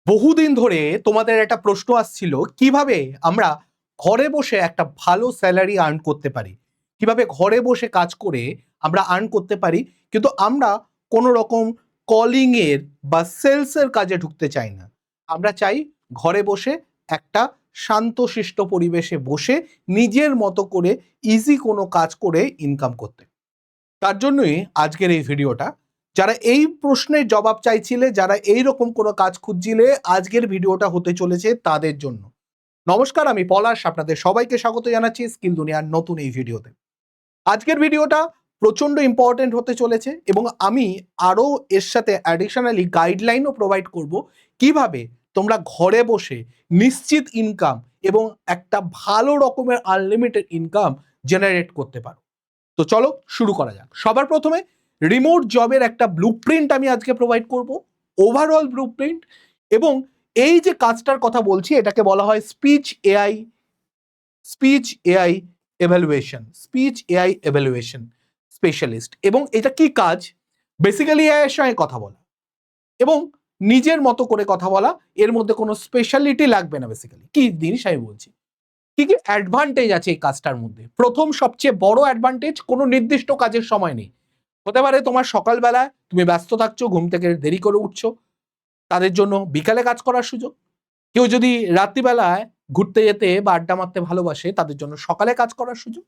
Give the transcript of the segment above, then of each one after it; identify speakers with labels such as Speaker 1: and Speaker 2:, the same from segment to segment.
Speaker 1: বহুদিন ধরে তোমাদের একটা প্রশ্ন আসছিল কিভাবে আমরা ঘরে বসে একটা ভালো স্যালারি আর্ন করতে পারি, কিভাবে ঘরে বসে কাজ করে আমরা আর্ন করতে পারি, কিন্তু আমরা কোনো রকম কলিং এর বা সেলসের কাজে ঢুকতে চাই না। আমরা চাই ঘরে বসে একটা শান্তশিষ্ট পরিবেশে বসে নিজের মতো করে ইজি কোনো কাজ করে ইনকাম করতে। তার জন্যই আজকের এই ভিডিওটা। যারা এই প্রশ্নের জবাব চাইছিলে, যারা এই রকম কোনো কাজ খুঁজছিলে, আজকের ভিডিওটা হতে চলেছে তাদের জন্য। নমস্কার, আমি পলাশ, আপনাদের সবাইকে স্বাগত জানাচ্ছি স্কিল দুনিয়ার নতুন এই ভিডিওতে। আজকের ভিডিওটা প্রচন্ড ইম্পর্টেন্ট হতে চলেছে এবং আমি আরও এর সাথে অ্যাডিশনালি গাইডলাইনও প্রোভাইড করব কিভাবে তোমরা ঘরে বসে নিশ্চিত ইনকাম এবং একটা ভালো রকমের আনলিমিটেড ইনকাম জেনারেট করতে পারো। তো চলো শুরু করা যাক। সবার প্রথমে রিমোট জবের একটা ব্লুপ্রিন্ট আমি আজকে প্রোভাইড করব, ওভারঅল ব্লুপ্রিন্ট। এবং এই যে কাজটার কথা বলছি এটাকে বলা হয় স্পিচ এআই এভালুয়েশন স্পেশালিস্ট। এবং এটা কি কাজ? বেসিক্যালি এআই এর সঙ্গে কথা বলা এবং নিজের মতো করে কথা বলা, এর মধ্যে কোনো স্পেশালিটি লাগবে না। বেসিক্যালি কি জিনিস আমি বলছি, কি কি অ্যাডভান্টেজ আছে এই কাজটার মধ্যে। প্রথম সবচেয়ে বড় অ্যাডভান্টেজ, কোনো নির্দিষ্ট কাজের সময় নেই। হতে পারে তোমার সকালবেলায় তুমি ব্যস্ত থাকছো, ঘুম থেকে দেরি করে উঠছো, তাদের জন্য বিকালে কাজ করার সুযোগ। কেউ যদি রাত্রিবেলায় ঘুরতে যেতে বা আড্ডা মারতে ভালোবাসে, তাদের জন্য সকালে কাজ করার সুযোগ।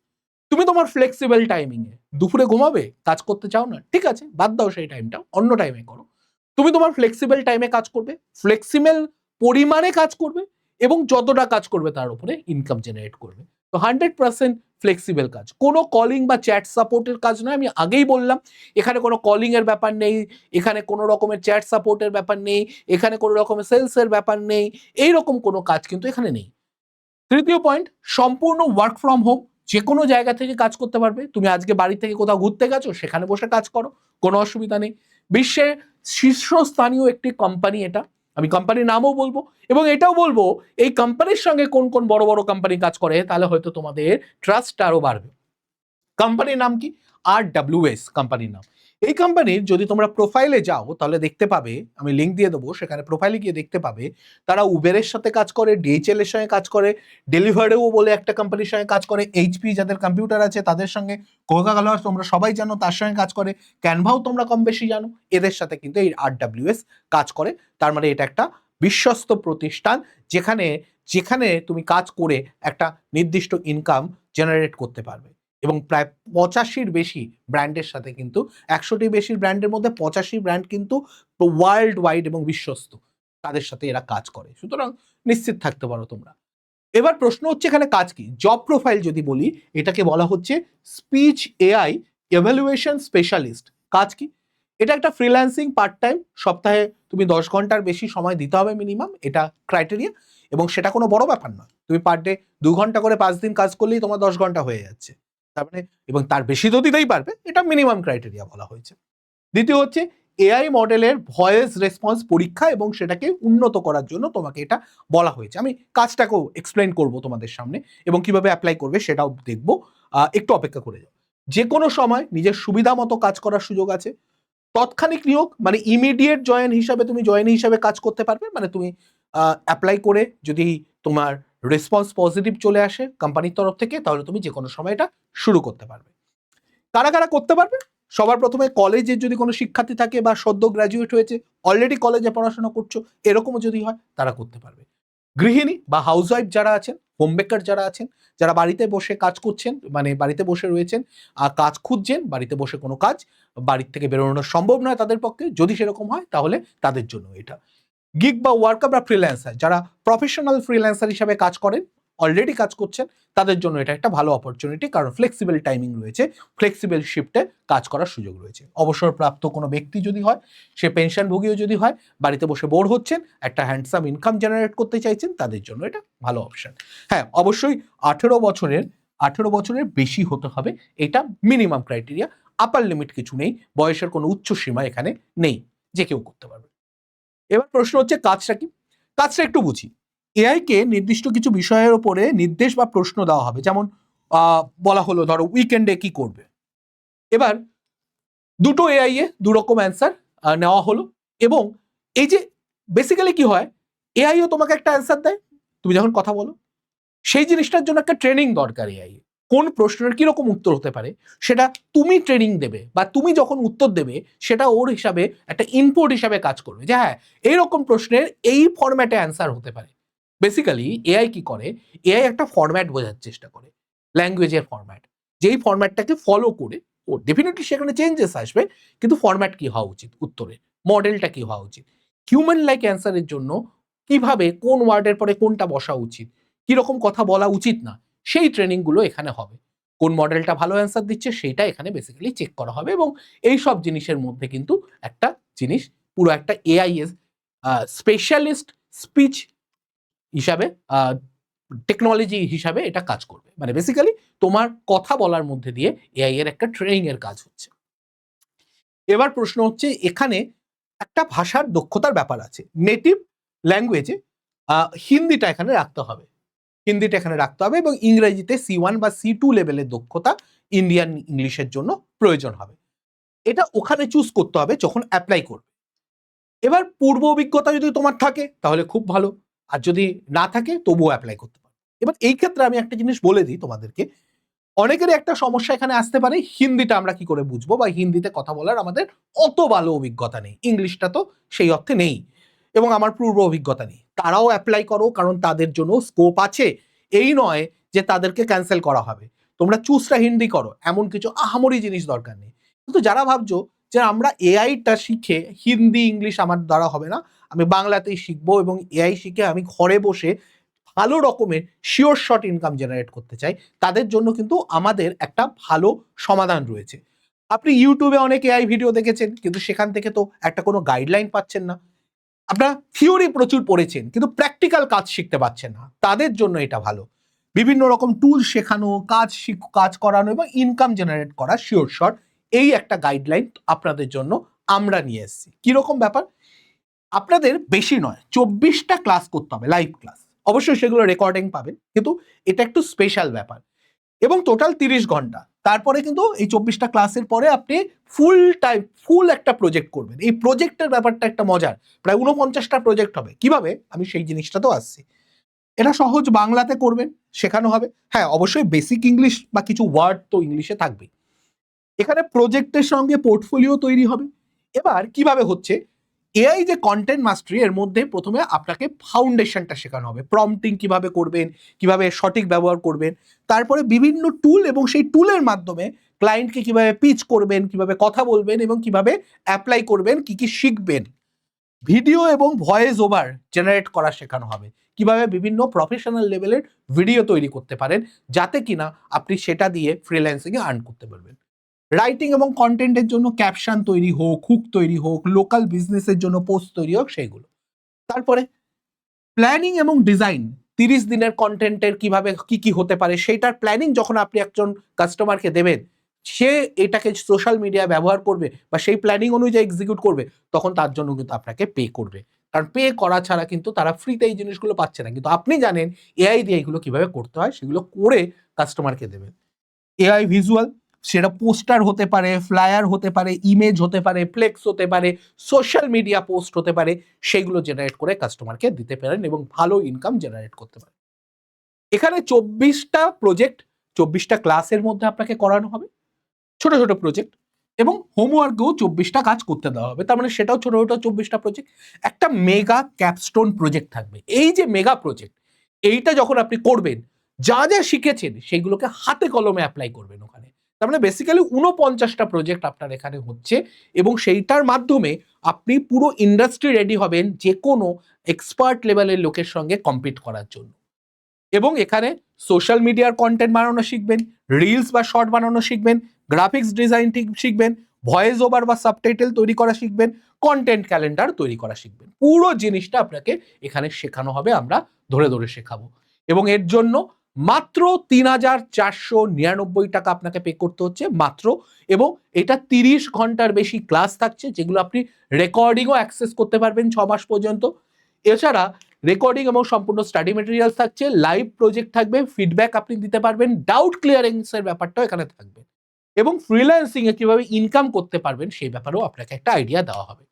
Speaker 1: তুমি তোমার ফ্লেক্সিবল টাইমিংয়ে দুপুরে ঘুমাবে, কাজ করতে চাও না, ঠিক আছে, বাদ দাও সেই টাইমটা, অন্য টাইমে করো। তুমি তোমার ফ্লেক্সিবল টাইমে কাজ করবে, ফ্লেক্সিবল পরিমাণে কাজ করবে এবং যতটা কাজ করবে তার উপরে ইনকাম জেনারেট করবে। তো 100% ফ্লেক্সিবল কাজ, কোনো কলিং বা চ্যাট সাপোর্টের কাজ নয়। আমি আগেই বললাম এখানে কোনো কলিং এর ব্যাপার নেই, এখানে কোনো রকমের চ্যাট সাপোর্টের ব্যাপার নেই, এখানে কোনো রকমের সেলসের ব্যাপার নেই, এইরকম কোনো কাজ কিন্তু এখানে নেই। তৃতীয় পয়েন্ট, সম্পূর্ণ ওয়ার্ক ফ্রম হোম, যে কোনো জায়গা থেকে কাজ করতে পারবে। তুমি আজকে বাড়ি থেকে কোথাও ঘুরতে গেছো, সেখানে বসে কাজ করো, কোনো অসুবিধা নেই। বিশ্বের শীর্ষস্থানীয় একটি কোম্পানি এটা, আমি কোম্পানির নামও বলবো এবং এটাও বলবো এই কোম্পানির সঙ্গে কোন কোন বড় বড় কোম্পানি কাজ করে, তাহলে হয়তো তোমাদের ট্রাস্ট আরও বাড়বে। কোম্পানির নাম কি? RWS কোম্পানির নাম। এই কোম্পানির যদি তোমরা প্রোফাইলে যাও তাহলে দেখতে পাবে, আমি লিঙ্ক দিয়ে দেবো, সেখানে প্রোফাইলে গিয়ে দেখতে পাবে তারা উবেরের সাথে কাজ করে, DHL এর সঙ্গে কাজ করে, ডেলিভারিও বলে একটা কোম্পানির সঙ্গে কাজ করে, HP যাদের কম্পিউটার আছে তাদের সঙ্গে, কোকাকোলা তোমরা সবাই জানো তার সঙ্গে কাজ করে, ক্যানভাও তোমরা কম বেশি জানো, এদের সাথে কিন্তু এই RWS কাজ করে। তার মানে এটা একটা বিশ্বস্ত প্রতিষ্ঠান, যেখানে যেখানে তুমি কাজ করে একটা নির্দিষ্ট ইনকাম জেনারেট করতে পারবে। এবং প্রায় 85-র বেশি ব্র্যান্ডের সাথে কিন্তু, 100টি বেশি ব্র্যান্ডের মধ্যে 85 ব্র্যান্ড কিন্তু ওয়ার্ল্ড ওয়াইড এবং বিশ্বস্ত, তাদের সাথে এরা কাজ করে। সুতরাং নিশ্চিত থাকতে পারো তোমরা। এবার প্রশ্ন হচ্ছে এখানে কাজ কি। জব প্রোফাইল যদি বলি, এটাকে বলা হচ্ছে স্পিচ এআই এভালুয়েশন স্পেশালিস্ট। কাজ কি? এটা একটা ফ্রিল্যান্সিং পার্ট টাইম, সপ্তাহে তুমি 10 ঘন্টার বেশি সময় দিতে হবে মিনিমাম, এটা ক্রাইটেরিয়া। এবং সেটা কোনো বড় ব্যাপার নয়, তুমি পার ডে 2 ঘন্টা করে 5 দিন কাজ করলেই তোমার 10 ঘন্টা হয়ে যাচ্ছে। তার মানে, এবং তার বেশি তো দিতেই পারবে, এটা মিনিমাম ক্রাইটেরিয়া বলা হয়েছে। দ্বিতীয় হচ্ছে এআই মডেলের ভয়েস রেসপন্স পরীক্ষা এবং সেটাকে উন্নত করার জন্য তোমাকে এটা বলা হয়েছে। আমি কাজটাকেও এক্সপ্লেন করব তোমাদের সামনে এবং কিভাবে অ্যাপ্লাই করবে সেটাও দেখব। একটু অপেক্ষা করে যাও। যে কোনো সময় নিজের সুবিধা মতো কাজ করার সুযোগ আছে। তৎক্ষণিক নিয়োগ, মানে ইমিডিয়েট জয়েন হিসাবে তুমি জয়েন হিসাবে কাজ করতে পারবে। মানে তুমি অ্যাপ্লাই করে যদি তোমার রেসপন্স পজিটিভ চলে আসে কোম্পানির তরফ থেকে, তাহলে তুমি যে কোনো সময় এটা শুরু করতে পারবে। কারা কারা করতে পারবে? সবার প্রথমে কলেজের যদি কোনো শিক্ষার্থী থাকে বা সদ্য গ্র্যাজুয়েট হয়েছে, অলরেডি কলেজে পড়াশোনা করছো, এরকমও যদি হয় তারা করতে পারবে। গৃহিণী বা হাউসওয়াইফ যারা আছেন, হোমমেকার যারা আছেন, যারা বাড়িতে বসে কাজ করছেন, মানে বাড়িতে বসে রয়েছেন আর কাজ খুঁজছেন, বাড়িতে বসে কোনো কাজ বাড়ির থেকে বেরোনো সম্ভব নয় তাদের পক্ষে, যদি সেরকম হয় তাহলে তাদের জন্য এটা। গিগ বা ওয়ার্কার বা ফ্রিল্যান্সার, যারা প্রফেশনাল ফ্রিল্যান্সার হিসাবে কাজ করেন, অলরেডি কাজ করছেন, তাদের জন্য এটা একটা ভালো অপরচুনিটি, কারণ ফ্লেক্সিবল টাইমিং রয়েছে, ফ্লেক্সিবল শিফটে কাজ করার সুযোগ রয়েছে। অবসরপ্রাপ্ত কোনো ব্যক্তি যদি হয়, সে পেনশনভোগীও যদি হয়, বাড়িতে বসে বোর হচ্ছেন, একটা হ্যান্ডসাম ইনকাম জেনারেট করতে চাইছেন, তাদের জন্য এটা ভালো অপশন। হ্যাঁ, অবশ্যই 18 বছরের বেশি হতে হবে, এটা মিনিমাম ক্রাইটেরিয়া। আপার লিমিট কিছু নেই, বয়সের কোনো উচ্চ সীমা এখানে নেই, যে কেউ করতে পারবে। এবার প্রশ্ন হচ্ছে কাজটা কি। কাজটা একটু বুঝি। এআই কে নির্দিষ্ট কিছু বিষয়ের উপরে নির্দেশ বা প্রশ্ন দেওয়া হবে, যেমন বলা হলো ধরো উইকেন্ডে কি করবে। এবার দুটো এআই এ দুরকম অ্যান্সার নেওয়া হলো। এবং এই যে বেসিক্যালি কি হয়, এআইও তোমাকে একটা অ্যান্সার দেয় তুমি যখন কথা বলো। সেই জিনিসটার জন্য একটা ট্রেনিং দরকার। এআই কোন প্রশ্নের কিরকম উত্তর হতে পারে সেটা তুমি ট্রেনিং দেবে, বা তুমি যখন উত্তর দেবে সেটা ওর হিসাবে একটা ইনপুট হিসাবে কাজ করবে, যে হ্যাঁ এইরকম প্রশ্নের এই ফরম্যাটে অ্যান্সার হতে পারে। বেসিক্যালি এআই কি করে, এআই একটা ফরম্যাট বোঝার চেষ্টা করে, ল্যাঙ্গুয়েজের ফরম্যাট, যেই ফরম্যাটটাকে ফলো করে ও ডেফিনেটলি সেখানে চেঞ্জেস আসবে, কিন্তু ফরম্যাট কি হওয়া উচিত উত্তরের, মডেলটা কি হওয়া উচিত, হিউম্যান লাইক অ্যান্সারের জন্য কিভাবে কোন ওয়ার্ডের পরে কোনটা বসা উচিত, কিরকম কথা বলা উচিত না, সেই ট্রেনিংগুলো এখানে হবে। কোন মডেলটা ভালো অ্যান্সার দিচ্ছে সেইটা এখানে বেসিক্যালি চেক করা হবে, এবং এই সব জিনিসের মধ্যে কিন্তু একটা জিনিস পুরো একটা এআই এর স্পেশালিস্ট স্পিচ হিসাবে, টেকনোলজি হিসাবে এটা কাজ করবে। মানে বেসিক্যালি তোমার কথা বলার মধ্যে দিয়ে এআই এর একটা ট্রেনিং এর কাজ হচ্ছে। এবার প্রশ্ন হচ্ছে, এখানে একটা ভাষার দক্ষতার ব্যাপার আছে। নেটিভ ল্যাঙ্গুয়েজে হিন্দিটা এখানে রাখতে হবে, হিন্দিটা এখানে রাখতে হবে, এবং ইংরেজিতে C1 বা C2 লেভেলের দক্ষতা ইন্ডিয়ান ইংলিশের জন্য প্রয়োজন হবে। এটা ওখানে চুজ করতে হবে যখন অ্যাপ্লাই করবে। এবার পূর্ব অভিজ্ঞতা যদি তোমার থাকে তাহলে খুব ভালো, আর যদি না থাকে তবুও অ্যাপ্লাই করতে পারো। এবার এই ক্ষেত্রে আমি একটা জিনিস বলে দিই তোমাদেরকে, অনেকেরই একটা সমস্যা এখানে আসতে পারে, হিন্দিটা আমরা কি করে বুঝবো, বা হিন্দিতে কথা বলার আমাদের অত ভালো অভিজ্ঞতা নেই, ইংলিশটা তো সেই অর্থে নেই, এবং আমার পূর্ব অভিজ্ঞতা নেই। তারাও অ্যাপ্লাই করো, কারণ তাদের জন্য স্কোপ আছে। এই নয় যে তাদেরকে ক্যান্সেল করা হবে। তোমরা চুজটা হিন্দি করো, এমন কিছু আহামরি জিনিস দরকার নেই। কিন্তু যারা ভাবছো যে আমরা এআইটা শিখে হিন্দি ইংলিশ আমার দ্বারা হবে না, আমি বাংলাতেই শিখবো এবং এআই শিখে আমি ঘরে বসে ভালো রকমের শিওর শট ইনকাম জেনারেট করতে চাই, তাদের জন্য কিন্তু আমাদের একটা ভালো সমাধান রয়েছে। আপনি ইউটিউবে অনেক এআই ভিডিও দেখেছেন, কিন্তু সেখান থেকে তো একটা কোনো গাইডলাইন পাচ্ছেন না। আপনারা থিওরি প্রচুর পড়েছেন, কিন্তু প্র্যাকটিক্যাল কাজ শিখতে পাচ্ছেন না, তাদের জন্য এটা ভালো। বিভিন্ন রকম টুল শেখানো, কাজ করানো এবং ইনকাম জেনারেট করা শিওর শট, এই একটা গাইডলাইন আপনাদের জন্য আমরা নিয়ে এসেছি। কিরকম ব্যাপার, আপনাদের বেশি নয় 24টা ক্লাস করতে হবে, লাইভ ক্লাস। অবশ্যই সেগুলো রেকর্ডিং পাবেন, কিন্তু এটা একটু স্পেশাল ব্যাপার, এবং টোটাল 30 ঘন্টা। তারপরে কিন্তু এই 24টা ক্লাসের পরে আপনি ফুল একটা প্রজেক্ট করবেন। এই প্রজেক্টের ব্যাপারটা একটা মজার, প্রায় 49টা প্রজেক্ট হবে। কিভাবে, আমি সেই জিনিসটা তো আসছি। এটা সহজ বাংলাতে করবেন, শেখানো হবে। হ্যাঁ, অবশ্যই বেসিক ইংলিশ বা কিছু ওয়ার্ড তো ইংলিশে থাকবে। এখানে প্রজেক্টের সঙ্গে পোর্টফোলিও তৈরি হবে। এবার কিভাবে হচ্ছে, এআই যে কন্টেন্ট মাস্টারি, এর মধ্যে প্রথমে আপনাকে ফাউন্ডেশনটা শেখানো হবে, প্রম্পটিং কিভাবে করবেন, কিভাবে সঠিক ব্যবহার করবেন, তারপরে বিভিন্ন টুল, এবং সেই টুলের মাধ্যমে ক্লায়েন্টকে কিভাবে পিচ করবেন, কিভাবে কথা বলবেন, এবং কিভাবে অ্যাপ্লাই করবেন, কি কি শিখবেন। ভিডিও এবং ভয়েস ওভার জেনারেট করা শেখানো হবে, কিভাবে বিভিন্ন প্রফেশনাল লেভেলের ভিডিও তৈরি করতে পারেন, যাতে কিনা আপনি সেটা দিয়ে ফ্রিল্যান্সিংয়ে আর্ন করতে পারবেন। রাইটিং এবং কন্টেন্টের জন্য ক্যাপশন তৈরি হোক, হুক তৈরি হোক, লোকাল বিজনেসের জন্য পোস্ট তৈরি হোক, সেইগুলো। তারপরে প্ল্যানিং এবং ডিজাইন, 30 দিনের কন্টেন্টের কিভাবে কি কি হতে পারে সেইটার প্ল্যানিং যখন আপনি একজন কাস্টমারকে দেবেন, সে এটাকে সোশ্যাল মিডিয়া ব্যবহার করবে বা সেই প্ল্যানিং অনুযায়ী এক্সিকিউট করবে, তখন তার জন্য কিন্তু আপনাকে পে করবে। কারণ পে করা ছাড়া কিন্তু তারা ফ্রিতে এই জিনিসগুলো পাচ্ছে না, কিন্তু আপনি জানেন এআই দিয়ে এগুলো কিভাবে করতে হয়, সেগুলো করে কাস্টমারকে দেবেন। এআই ভিজুয়াল, সেটা পোস্টার হতে পারে, ফ্লায়ার হতে পারে, ইমেজ হতে পারে, ফ্লেক্স হতে পারে, সোশ্যাল মিডিয়া পোস্ট হতে পারে, সেইগুলো জেনারেট করে কাস্টমারকে দিতে পারেন এবং ভালো ইনকাম জেনারেট করতে পারেন। এখানে 24টা প্রজেক্ট, 24টা ক্লাসের মধ্যে আপনাকে করানো হবে, ছোট ছোট প্রজেক্ট, এবং হোমওয়ার্কেও 24টা কাজ করতে দেওয়া হবে। তার মানে সেটাও ছোট ছোট 24টা প্রজেক্ট। একটা মেগা ক্যাপস্টোন প্রজেক্ট থাকবে। এই যে মেগা প্রজেক্ট, এইটা যখন আপনি করবেন, যা যা শিখেছেন সেগুলোকে হাতে কলমে অ্যাপ্লাই করবেন ওখানে। তার মানে বেসিক্যালি 49টা প্রজেক্ট আপনার এখানে হচ্ছে, এবং সেইটার মাধ্যমে আপনি পুরো ইন্ডাস্ট্রি রেডি হবেন যে কোনো এক্সপার্ট লেভেলের লোকের সঙ্গে কম্পিট করার জন্য। এবং এখানে সোশ্যাল মিডিয়ার কন্টেন্ট বানানো শিখবেন, রিলস বা শর্ট বানানো শিখবেন, গ্রাফিক্স ডিজাইন শিখবেন, ভয়েস ওভার বা সাবটাইটেল তৈরি করা শিখবেন, কন্টেন্ট ক্যালেন্ডার তৈরি করা শিখবেন। পুরো জিনিসটা আপনাকে এখানে শেখানো হবে, আমরা ধরে ধরে শেখাবো। এবং এর জন্য মাত্র 3,499 টাকা আপনাকে পে করতে হচ্ছে মাত্র। এবং এটা 30 ঘন্টার বেশি ক্লাস থাকছে, যেগুলো আপনি রেকর্ডিংও অ্যাক্সেস করতে পারবেন 6 মাস পর্যন্ত। এছাড়া রেকর্ডিং এবং সম্পূর্ণ স্টাডি মেটেরিয়ালস থাকছে, লাইভ প্রজেক্ট থাকবে, ফিডব্যাক আপনি দিতে পারবেন, ডাউট ক্লিয়ারেন্স এর ব্যাপারটাও এখানে থাকবে, এবং ফ্রিল্যান্সিং এ কিভাবে ইনকাম করতে পারবেন সেই ব্যাপারেও আপনাকে একটা আইডিয়া দেওয়া হবে।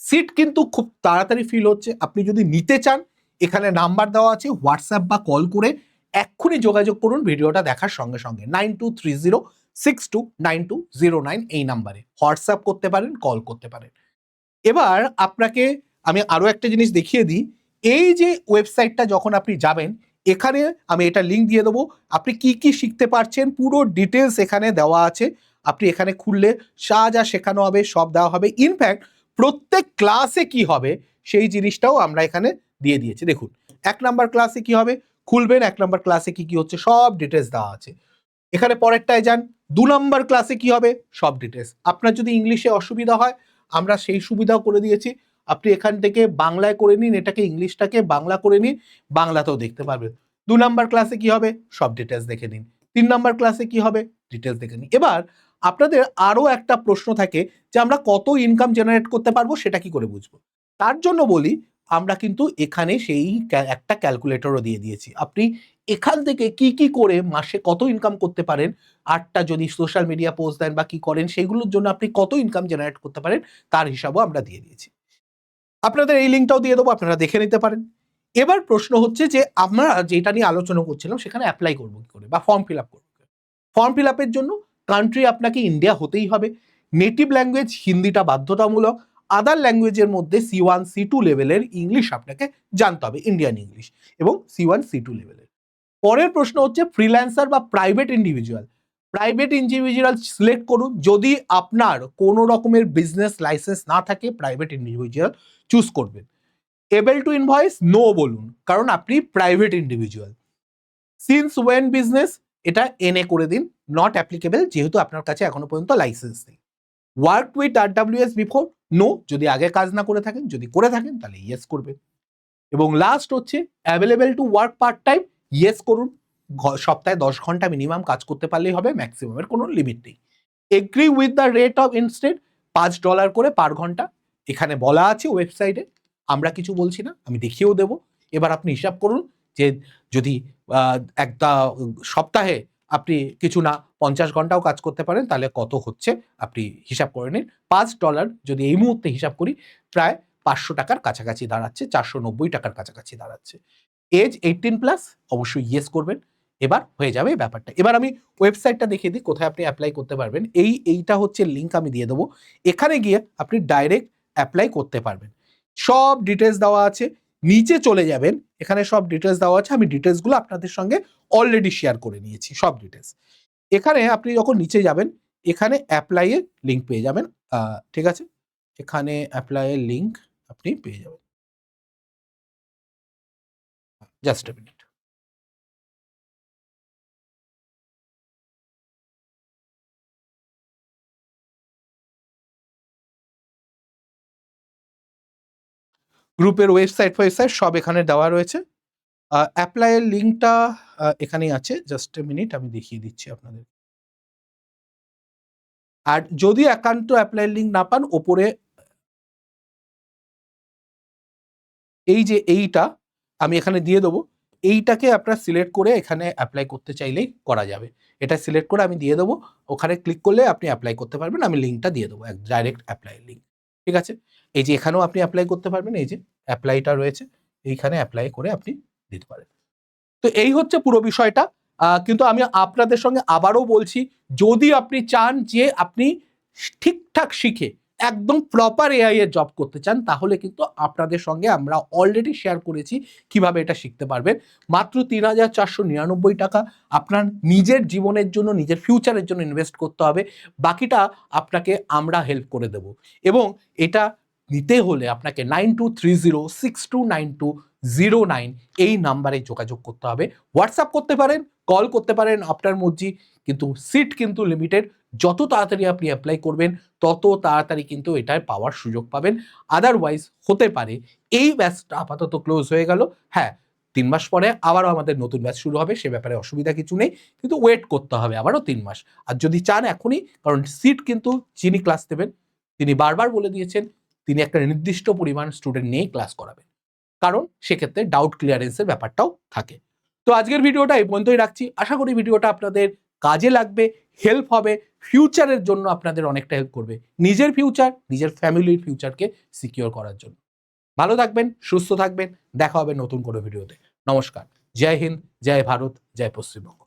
Speaker 1: সিট কিন্তু খুব তাড়াতাড়ি ফিল হচ্ছে। আপনি যদি নিতে চান এখানে নাম্বার দেওয়া আছে, হোয়াটসঅ্যাপ বা কল করে এক্ষুনি যোগাযোগ করুন ভিডিওটা দেখার সঙ্গে সঙ্গে 9230629209 এই নাম্বারে হোয়াটসঅ্যাপ করতে পারেন, কল করতে পারেন। এবার আপনাকে আমি আরো একটা জিনিস দেখিয়ে দিই। এই যে ওয়েবসাইটটা যখন আপনি যাবেন, এখানে আমি এটা লিঙ্ক দিয়ে দেবো। আপনি কি কি শিখতে পারছেন পুরো ডিটেলস এখানে দেওয়া আছে। আপনি এখানে খুললে যা শেখানো হবে সব দেওয়া হবে। ইনফ্যাক্ট প্রত্যেক ক্লাসে কি হবে সেই জিনিসটাও আমরা এখানে দিয়ে দিয়েছি। দেখুন 1 নাম্বার ক্লাসে কি হবে, খুলবেন 1 নাম্বার ক্লাসে কি কি হচ্ছে সব ডিটেলস দেওয়া আছে। এখানে পরেরটায় যান, 2 নাম্বার ক্লাসে কি হবে সব ডিটেলস। আপনার যদি ইংলিশে অসুবিধা হয় আমরা সেই সুবিধাও করে দিয়েছি। আপনি এখান থেকে বাংলায় করে নিন, এটাকে ইংলিশটাকে বাংলা করে নিন, বাংলাতেও দেখতে পারবেন। 2 নাম্বার ক্লাসে কি হবে সব ডিটেলস দেখে নিন। 3 নাম্বার ক্লাসে কি হবে ডিটেলস দেখে নিন। এবার আপনাদের আরো একটা প্রশ্ন থাকে যে আমরা কত ইনকাম জেনারেট করতে পারবো সেটা কি করে বুঝবো। তার জন্য বলি আমরা কিন্তু এখানে সেই একটা ক্যালকুলেটরও দিয়ে দিয়েছি। আপনি এখান থেকে কি কি করে মাসে কত ইনকাম করতে পারেন, 8টা যদি সোশ্যাল মিডিয়া পোস্ট দেন বা কি করেন সেগুলোর জন্য আপনি কত ইনকাম জেনারেট করতে পারেন তার হিসাবও আমরা দিয়ে দিয়েছি। আপনাদের এই লিঙ্কটাও দিয়ে দেবো, আপনারা দেখে নিতে পারেন। এবার প্রশ্ন হচ্ছে যে আমরা যেটা নিয়ে আলোচনা করছিলাম সেখানে অ্যাপ্লাই করবো কি করে বা ফর্ম ফিল আপ করবো। ফর্ম ফিল আপের জন্য কান্ট্রি আপনাকে ইন্ডিয়া হতেই হবে। নেটিভ ল্যাঙ্গুয়েজ হিন্দিটা বাধ্যতামূলক। আদার ল্যাঙ্গুয়েজের মধ্যে C1 C2 লেভেলের ইংলিশ আপনাকে জানতে হবে, ইন্ডিয়ান ইংলিশ, এবং C1 C2 লেভেলের। পরের প্রশ্ন হচ্ছে ফ্রিল্যান্সার বা private individual. Private individual select করুন। যদি আপনার কোনো রকমের বিজনেস লাইসেন্স না থাকে প্রাইভেট ইন্ডিভিজুয়াল চুজ করবেন। এবল টু ইনভয়েস নো বলুন, কারণ আপনি private individual. Since own business এটা এনএ করে দিন, নট অ্যাপ্লিকেবল যেহেতু আপনার কাছে এখনো পর্যন্ত লাইসেন্স নেই। Work with AWS before no, যদি আগে কাজ না করে থাকেন, যদি করে থাকেন তাহলে ইয়েস করবেন। এবং লাস্ট হচ্ছে available to work part time, yes করুন। সপ্তাহে 10 ঘন্টা মিনিমাম কাজ করতে পারলেই হবে, ম্যাক্সিমামের কোনো লিমিট নেই। Agree with the rate of instead, $5 করে পার ঘন্টা এখানে বলা আছে ওয়েবসাইটে, আমরা কিছু বলছি না, আমি দেখিয়েও দেব। এবার আপনি হিসাব করুন যে যদি একটা সপ্তাহে আপনি কিছু না 50 ঘন্টাও কাজ করতে পারেন তাহলে কত হচ্ছে আপনি হিসাব করে নিন। $5 যদি এই মুহূর্তে হিসাব করি প্রায় 500 টাকার কাছাকাছি দাঁড়াচ্ছে, 490 টাকার কাছাকাছি দাঁড়াচ্ছে। এজ 18+, অবশ্যই ইয়েস করবেন। এবার হয়ে যাবে ব্যাপারটা। এবার আমি ওয়েবসাইটটা দেখিয়ে দিই কোথায় আপনি অ্যাপ্লাই করতে পারবেন। এইটা হচ্ছে লিঙ্ক আমি দিয়ে দেবো। এখানে গিয়ে আপনি ডাইরেক্ট অ্যাপ্লাই করতে পারবেন। সব ডিটেলস দেওয়া আছে, নিচে চলে যাবেন, এখানে সব ডিটেলস দেওয়া আছে। আমি ডিটেলসগুলো আপনাদের সঙ্গে অলরেডি শেয়ার করে নিয়েছি সব ডিটেলস। এখানে আপনি যখন নিচে যাবেন এখানে অ্যাপ্লাই এর লিঙ্ক পেয়ে যাবেন। ঠিক আছে, এখানে অ্যাপ্লাই এর লিঙ্ক আপনি পেয়ে যাবেন। Just a minute. গ্রুপের ওয়েবসাইট সব এখানে দেওয়া রয়েছে। অ্যাপ্লাই এর লিঙ্কটা এখানেই আছে। জাস্ট এ মিনিট, আমি দেখিয়ে দিচ্ছি আপনাদের। আর যদি একান্ত অ্যাপ্লাই লিঙ্ক না পান, ওপরে এই যে এইটা আমি এখানে দিয়ে দেবো, এইটাকে আপনারা সিলেক্ট করে এখানে অ্যাপ্লাই করতে চাইলেই করা যাবে। এটা সিলেক্ট করে আমি দিয়ে দেবো, ওখানে ক্লিক করলে আপনি অ্যাপ্লাই করতে পারবেন। আমি লিঙ্কটা দিয়ে দেবো, ডাইরেক্ট অ্যাপ্লাই লিঙ্ক। ঠিক আছে, এই যে এখানেও আপনি অ্যাপ্লাই করতে পারবেন, এই যে অ্যাপ্লাইটা রয়েছে এইখানে অ্যাপ্লাই করে আপনি দিতে পারেন। তো এই হচ্ছে পুরো বিষয়টা। কিন্তু আমি আপনাদের সঙ্গে আবারও বলছি, যদি আপনি চান যে আপনি ঠিকঠাক শিখে একদম প্রপার এআই এর জব করতে চান, তাহলে কিন্তু আপনাদের সঙ্গে আমরা অলরেডি শেয়ার করেছি কিভাবে এটা শিখতে পারবেন। মাত্র 3,499 টাকা আপনার নিজের জীবনের জন্য, নিজের ফিউচারের জন্য ইনভেস্ট করতে হবে। বাকিটা আপনাকে আমরা হেল্প করে দেব। এবং এটা নিতে হলে আপনাকে 9230629209 এই নাম্বারে যোগাযোগ করতে হবে। হোয়াটসঅ্যাপ করতে পারেন, কল করতে পারেন, আপনার মর্জি, কিন্তু সিট কিন্তু লিমিটেড। যত তাড়াতাড়ি আপনি অ্যাপ্লাই করবেন তত তাড়াতাড়ি কিন্তু এটায় পাওয়ার সুযোগ পাবেন। আদারওয়াইজ হতে পারে এই ব্যাচটা আপাতত ক্লোজ হয়ে গেল। হ্যাঁ, 3 মাস পরে আবারও আমাদের নতুন ব্যাচ শুরু হবে, সে ব্যাপারে অসুবিধা কিছু নেই, কিন্তু ওয়েট করতে হবে আবারও 3 মাস। আর যদি চান এখনই, কারণ সিট কিন্তু যিনি ক্লাস দেবেন তিনি বারবার বলে দিয়েছেন তিনি একটা নির্দিষ্ট পরিমাণ স্টুডেন্ট নিয়েই ক্লাস করাবেন, কারণ সেক্ষেত্রে ডাউট ক্লিয়ারেন্সের ব্যাপারটাও থাকে। তো আজকের ভিডিওটা এই পর্যন্তই রাখছি। আশা করি ভিডিওটা আপনাদের কাজে লাগবে, হেল্প হবে। ফিউচারের জন্য আপনাদের অনেকটা হেল্প করবে, নিজের ফিউচার, নিজের ফ্যামিলির ফিউচারকে সিকিউর করার জন্য। ভালো থাকবেন, সুস্থ থাকবেন, দেখা হবে নতুন কোনো ভিডিওতে। নমস্কার, জয় হিন্দ, জয় ভারত, জয় পশ্চিমবঙ্গ।